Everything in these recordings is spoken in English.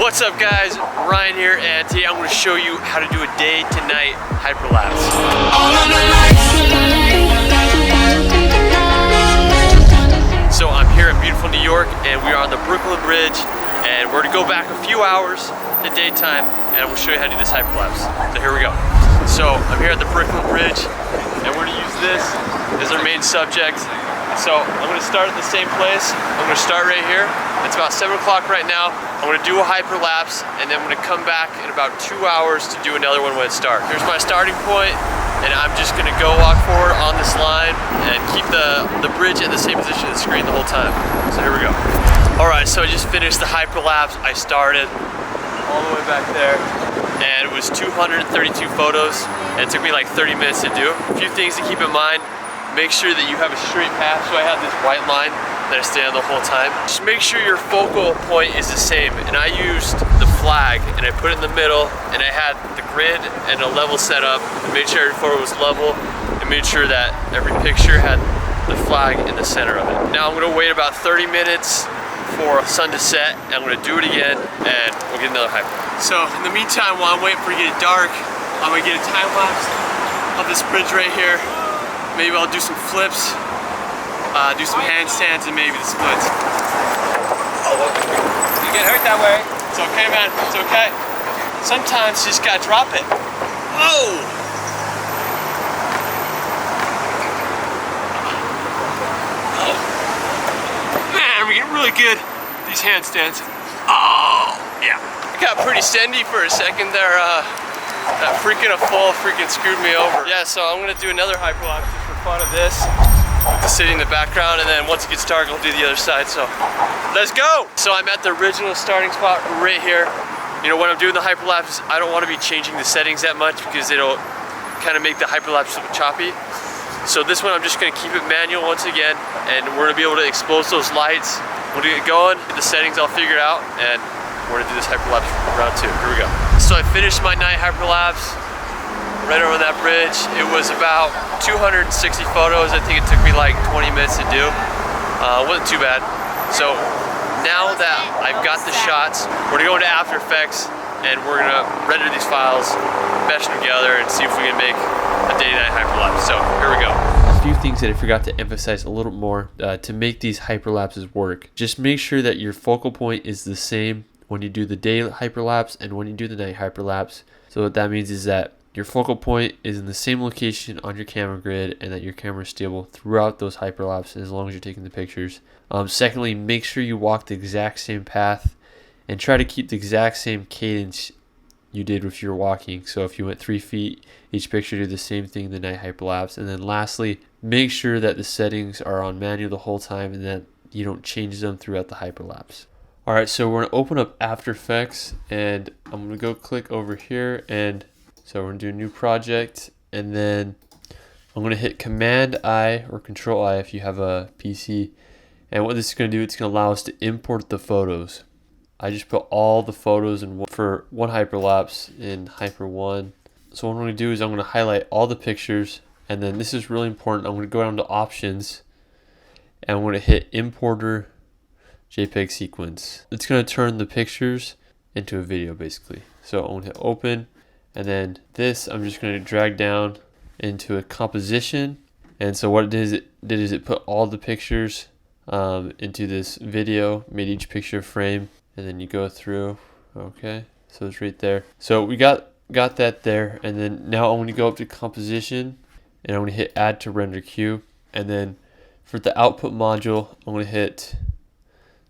What's up guys, Ryan here, and today I'm going to show you how to do a day to night hyperlapse. So I'm here in beautiful New York and we are on the Brooklyn Bridge, and we're going to go back a few hours in the daytime and I'm going to show you how to do this hyperlapse. So here we go. So I'm here at the Brooklyn Bridge and we're going to use this as our main subject. So I'm going to start at the same place. I'm going to start right here. It's about 7 o'clock right now. I'm going to do a hyperlapse and then I'm going to come back in about 2 hours to do another one when it starts. Here's my starting point, and I'm just going to go walk forward on this line and keep the bridge at the same position of the screen the whole time. So here we go. Alright, so I just finished the hyperlapse. I started all the way back there and it was 232 photos and it took me like 30 minutes to do. A few things to keep in mind. Make sure that you have a straight path. So I have this white line that I stay on the whole time. Just make sure your focal point is the same. And I used the flag and I put it in the middle and I had the grid and a level set up and made sure every photo was level and made sure that every picture had the flag in the center of it. Now I'm gonna wait about 30 minutes for sun to set and I'm gonna do it again and we'll get another hyper. So in the meantime, while I'm waiting for it to get dark, I'm gonna get a time lapse of this bridge right here. Maybe I'll do some flips, do some handstands, and maybe the splits. Oh, you get hurt that way. It's okay, man. It's okay. Sometimes you just gotta drop it. Oh! Man, we get really good at these handstands. Oh, yeah. It got pretty sendy for a second there. That freaking fall freaking screwed me over. Yeah, so I'm gonna do another hyperlapse just for fun of this. With the city in the background, and then once it gets dark, I'll do the other side, so let's go! So I'm at the original starting spot right here. You know, when I'm doing the hyperlapse, I don't want to be changing the settings that much because it'll kind of make the hyperlapse a bit choppy. So this one, I'm just gonna keep it manual once again, and we're gonna be able to expose those lights. When we get going, the settings I'll figure out, and we're gonna do this hyperlapse round 2. Here we go. So I finished my night hyperlapse right over that bridge. It was about 260 photos. I think it took me like 20 minutes to do. Wasn't too bad. So now that I've got the shots, we're gonna go into After Effects and we're gonna render these files, mesh them together, and see if we can make a day-to-night hyperlapse. So here we go. A few things that I forgot to emphasize a little more to make these hyperlapses work. Just make sure that your focal point is the same when you do the day hyperlapse and when you do the night hyperlapse. So what that means is that your focal point is in the same location on your camera grid and that your camera is stable throughout those hyperlapses as long as you're taking the pictures. Secondly, make sure you walk the exact same path and try to keep the exact same cadence you did if you were walking. So if you went 3 feet, each picture do the same thing in the night hyperlapse. And then lastly, make sure that the settings are on manual the whole time and that you don't change them throughout the hyperlapse. Alright, so we're going to open up After Effects and I'm going to go click over here, and so we're going to do a new project, and then I'm going to hit Command I or Control I if you have a PC, and what this is going to do, it's going to allow us to import the photos. I just put all the photos for one hyperlapse in Hyper 1. So what I'm going to do is I'm going to highlight all the pictures, and then this is really important. I'm going to go down to Options and I'm going to hit Importer JPEG Sequence. It's going to turn the pictures into a video basically. So I'm going to hit Open, and then this I'm just going to drag down into a composition. And so what it did is it put all the pictures into this video, made each picture a frame, and then you go through. Okay, so it's right there. So we got that there, and then now I'm going to go up to composition and I'm going to hit Add to Render Queue, and then for the output module I'm going to hit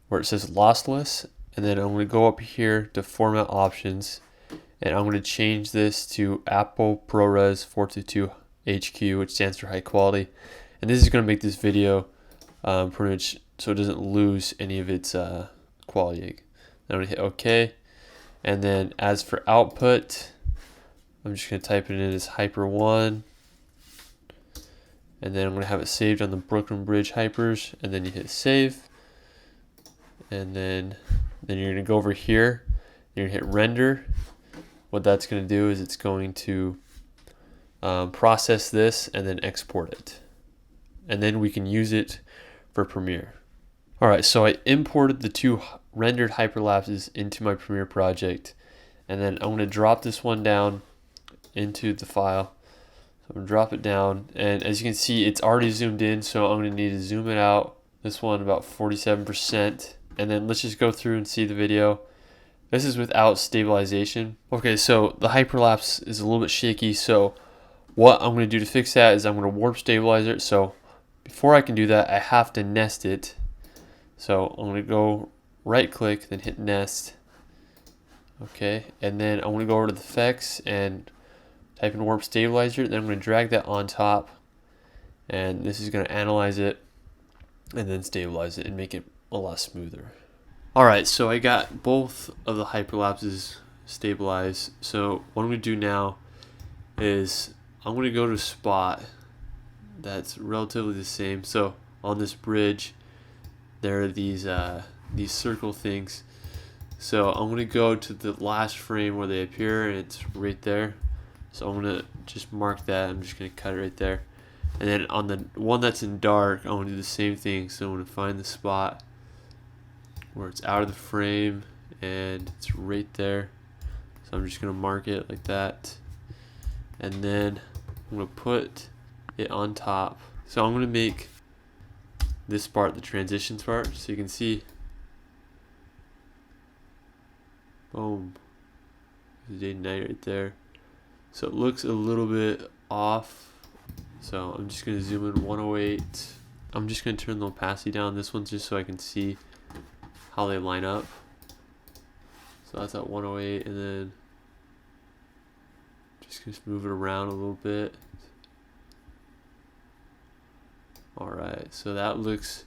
where it says lossless, and then I'm going to go up here to Format Options, and I'm going to change this to Apple ProRes 422 HQ, which stands for high quality. And this is going to make this video pretty much so it doesn't lose any of its quality. Then I'm going to hit OK, and then as for output, I'm just going to type it in as Hyper 1, and then I'm going to have it saved on the Brooklyn Bridge Hypers, and then you hit Save. And then you're going to go over here, you're going to hit Render. What that's going to do is it's going to process this and then export it. And then we can use it for Premiere. Alright, so I imported the two rendered hyperlapses into my Premiere project, and then I'm going to drop this one down into the file. So I'm going to drop it down, and as you can see, it's already zoomed in, so I'm going to need to zoom it out. This one about 47%, and then let's just go through and see the video. This is without stabilization. Okay, so the hyperlapse is a little bit shaky, so what I'm going to do to fix that is I'm going to warp stabilizer it. So before I can do that, I have to nest it. So I'm going to go right click, then hit nest. Okay, and then I'm going to go over to the effects and type in warp stabilizer. Then I'm going to drag that on top, and this is going to analyze it and then stabilize it and make it a lot smoother. Alright, so I got both of the hyperlapses stabilized. So what I'm going to do now is I'm going to go to a spot that's relatively the same. So on this bridge, there are these circle things. So I'm going to go to the last frame where they appear, and it's right there. So I'm going to just mark that. I'm just going to cut it right there. And then on the one that's in dark, I'm going to do the same thing. So I'm going to find the spot where it's out of the frame, and it's right there. So I'm just going to mark it like that. And then I'm going to put it on top. So I'm going to make this part the transitions part, so you can see. Boom. There's day and night right there. So it looks a little bit off. So I'm just going to zoom in 108. I'm just going to turn the opacity down. This one's just so I can see how they line up. So that's at 108, and then just going to move it around a little bit. Alright, so that looks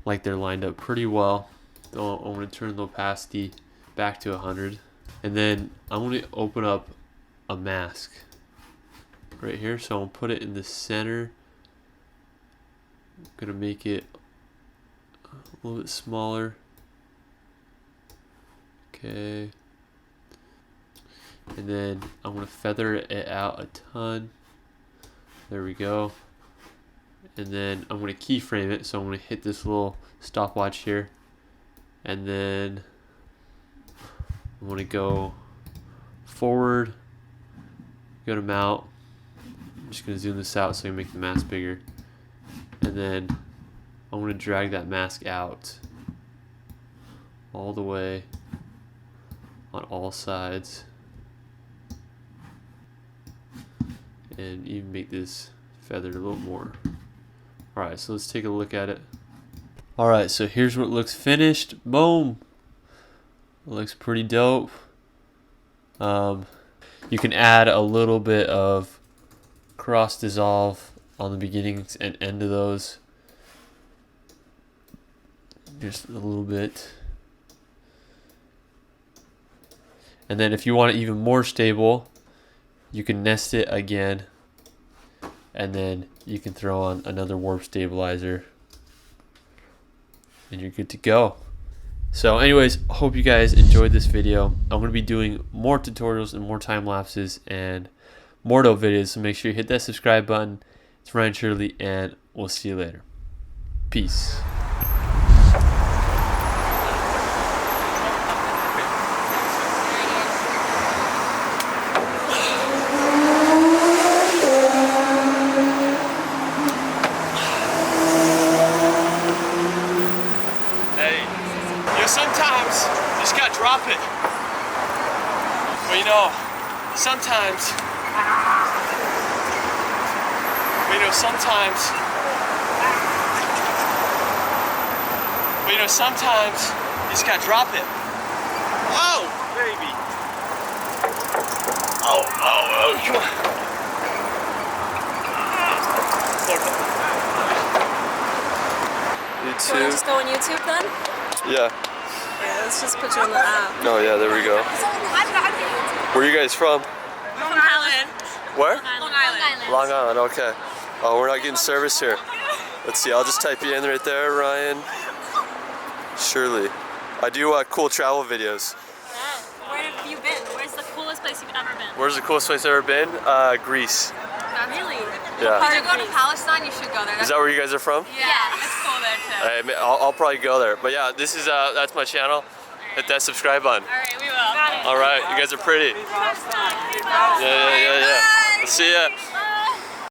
like they're lined up pretty well. So I'm going to turn the opacity back to 100. And then I'm going to open up a mask right here. So I'm going to put it in the center. I'm going to make it a little bit smaller. Okay. And then I'm going to feather it out a ton. There we go. And then I'm going to keyframe it. So I'm going to hit this little stopwatch here. And then I'm going to go forward, go to mount. I'm just going to zoom this out so I can make the mask bigger. And then I'm going to drag that mask out all the way on all sides. And even make this feathered a little more. Alright, so let's take a look at it. Alright, so here's what looks finished. Boom! It looks pretty dope. You can add a little bit of cross dissolve on the beginnings and end of those. Just a little bit. And then if you want it even more stable, you can nest it again, and then you can throw on another warp stabilizer, and you're good to go. So anyways, hope you guys enjoyed this video. I'm going to be doing more tutorials and more time lapses and more dope videos, so make sure you hit that subscribe button. It's Ryan Shirley, and we'll see you later. Peace. Sometimes you just gotta drop it. But you know, sometimes you just gotta drop it. Oh, baby. Oh, come on. YouTube. Want to just go on YouTube then? Yeah. Yeah, let's just put you on the app. Oh yeah, there we go. Where are you guys from? Long Island. Where? Long Island. Long Island, okay. Oh, we're not getting service here. Let's see, I'll just type you in right there, Ryan Shirley. I do cool travel videos. Yeah. Where have you been? Where's the coolest place you've ever been? Where's the coolest place I've ever been? Greece. Really? Yeah. Did you go to Palestine? You should go there. Is that where you guys are from? Yeah, it's cool there too. I'll probably go there. But yeah, this is that's my channel. Hit that subscribe button. Alright, we will. All right, you guys are pretty. Yeah. See ya.